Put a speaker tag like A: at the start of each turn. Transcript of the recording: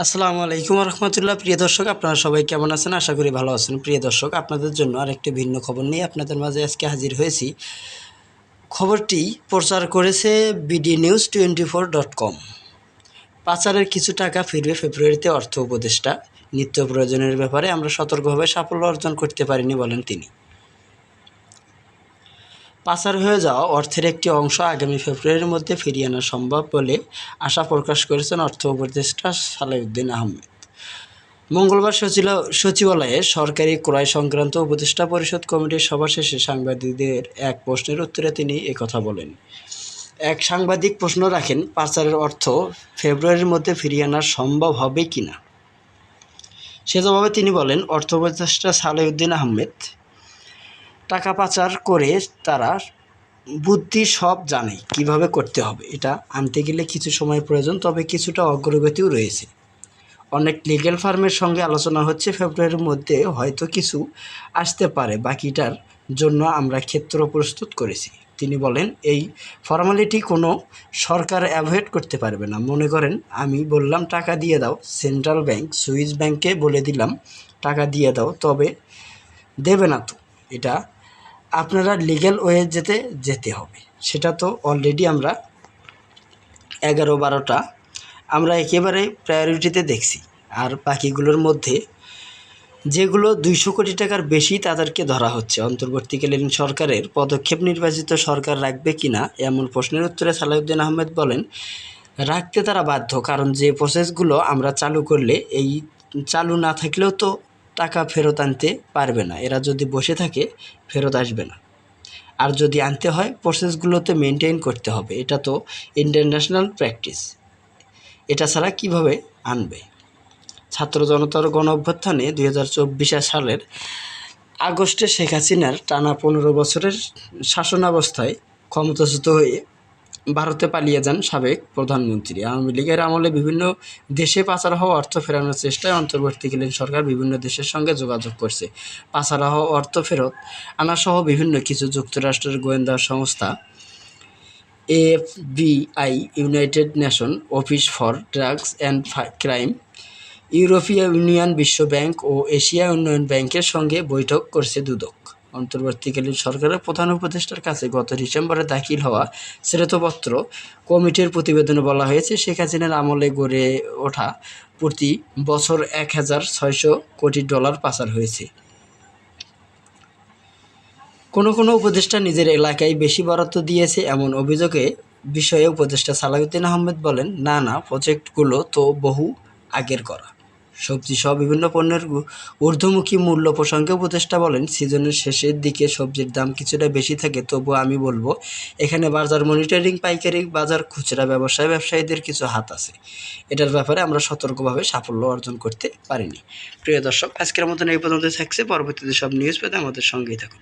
A: আসসালামু আলাইকুম রহমতুল্লাহ। প্রিয় দর্শক, আপনারা সবাই কেমন আছেন? আশা করি ভালো আছেন। প্রিয় দর্শক, আপনাদের জন্য আরেকটি ভিন্ন খবর নিয়ে আপনাদের মাঝে আজকে হাজির হয়েছি। খবরটি প্রচার করেছে bdnews24.com। পাচারের কিছু টাকা ফিরবে ফেব্রুয়ারিতে, অর্থ উপদেষ্টা। নিত্য প্রয়োজনের ব্যাপারে আমরা সতর্কভাবে সাফল্য অর্জন করতে পারিনি, বলেন তিনি। পাচার হয়ে যাওয়া অর্থের একটি অংশ আগামী ফেব্রুয়ারির মধ্যে ফিরিয়ে আনা সম্ভব বলে আশা প্রকাশ করেছেন অর্থ উপদেষ্টা সালেউদ্দিন আহমেদ। মঙ্গলবার সচিবালয়ে সরকারি ক্রয় সংক্রান্ত উপদেষ্টা পরিষদ কমিটির সভা শেষে সাংবাদিকদের এক প্রশ্নের উত্তরে তিনি একথা বলেন। এক সাংবাদিক প্রশ্ন রাখেন, পাচারের অর্থ ফেব্রুয়ারির মধ্যে ফিরিয়ে আনা সম্ভব হবে কিনা। সে জবাবে তিনি বলেন, অর্থ উপদেষ্টা সালেউদ্দিন আহমেদ, টাকা পাচার করে তারা বুদ্ধি সব জানে কিভাবে করতে হবে। এটা আনতে গেলে কিছু সময় প্রয়োজন, তবে কিছুটা অগ্রগতিও রয়েছে। অনেক লিগ্যাল ফার্মের সঙ্গে আলোচনা হচ্ছে, ফেব্রুয়ারির মধ্যে হয়তো কিছু আসতে পারে। বাকিটার জন্য আমরা ক্ষেত্র প্রস্তুত করেছি। তিনি বলেন, এই ফর্মালিটি কোনো সরকার অ্যাভয়েড করতে পারবে না। মনে করেন আমি বললাম টাকা দিয়ে দাও, সেন্ট্রাল ব্যাংক সুইস ব্যাংকে বলে দিলাম টাকা দিয়ে দাও, তবে দেবে না তো। এটা আপনারা লিগ্যাল ওয়ে যেতে হবে। সেটা তো অলরেডি আমরা 11-12টা আমরা একেবারে প্রায়োরিটিতে দেখছি। আর বাকিগুলোর মধ্যে যেগুলো 200 কোটি টাকার বেশি তাদেরকে ধরা হচ্ছে। অন্তর্বর্তীকালীন সরকারের পদক্ষেপ নির্বাচিত সরকার রাখবে কিনা এমন প্রশ্নের উত্তরে সালেউদ্দিন আহমেদ বলেন, রাখতে তারা বাধ্য, কারণ যে প্রসেসগুলো আমরা চালু করলে এই চালু না থাকলেও তো টাকা ফেরত আনতে পারবে না। এরা যদি বসে থাকে ফেরত আসবে না। আর যদি আনতে হয় প্রসেসগুলোতে মেনটেন করতে হবে। এটা তো ইন্টারন্যাশনাল প্র্যাকটিস। এটা ছাড়া কিভাবে আনবে? ছাত্র জনতার গণ অভ্যুত্থানে 2024 সালের আগস্টে শেখ হাসিনার টানা 15 বছরের শাসনাবস্থায় ক্ষমতাচ্যুত হয়ে ভারতে পালিয়ে যান সাবেক প্রধানমন্ত্রী। আওয়ামী লীগের আমলে বিভিন্ন দেশে পাচার হওয়া অর্থ ফেরানোর চেষ্টায় অন্তর্বর্তীকালীন সরকার বিভিন্ন দেশের সঙ্গে যোগাযোগ করছে। পাচার হওয়া অর্থ ফেরত আনাসহ বিভিন্ন কিছু যুক্তরাষ্ট্রের গোয়েন্দা সংস্থা, FBI, United nation office for drugs and crime, ইউরোপীয় ইউনিয়ন, বিশ্ব ব্যাংক ও এশিয়া উন্নয়ন ব্যাংকের সঙ্গে বৈঠক করছে দুদক। অন্তর্বর্তীকালীন সরকারের প্রধান উপদেষ্টার কাছে গত ডিসেম্বরে দাখিল হওয়া শ্বেতপত্র কমিটির প্রতিবেদনে বলা হয়েছে, শেখ হাসিনার আমলে গড়ে ওঠা প্রতি বছর 1,600 কোটি ডলার পাচার হয়েছে। কোনো উপদেষ্টা নিজের এলাকায় বেশি বরাদ্দ দিয়েছে এমন বিষয়ে উপদেষ্টা সালেউদ্দিন আহমেদ বলেন, না, প্রজেক্টগুলো তো বহু আগের করা। সবজিসহ বিভিন্ন পণ্যের ঊর্ধ্বমুখী মূল্য প্রসঙ্গে উপদেষ্টা বলেন, সিজনের শেষের দিকে সবজির দাম কিছুটা বেশি থাকে, তবুও আমি বলবো এখানে বাজার মনিটরিং, পাইকারি বাজার, খুচরা ব্যবসায়ীদের কিছু হাত আছে। এটার ব্যাপারে আমরা সতর্কভাবে সাফল্য অর্জন করতে পারিনি। প্রিয় দর্শক, আজকের মতন এই পর্যন্ত থাকছে। পরবর্তীতে সব নিউজ পেতে আমাদের সঙ্গেই থাকুন।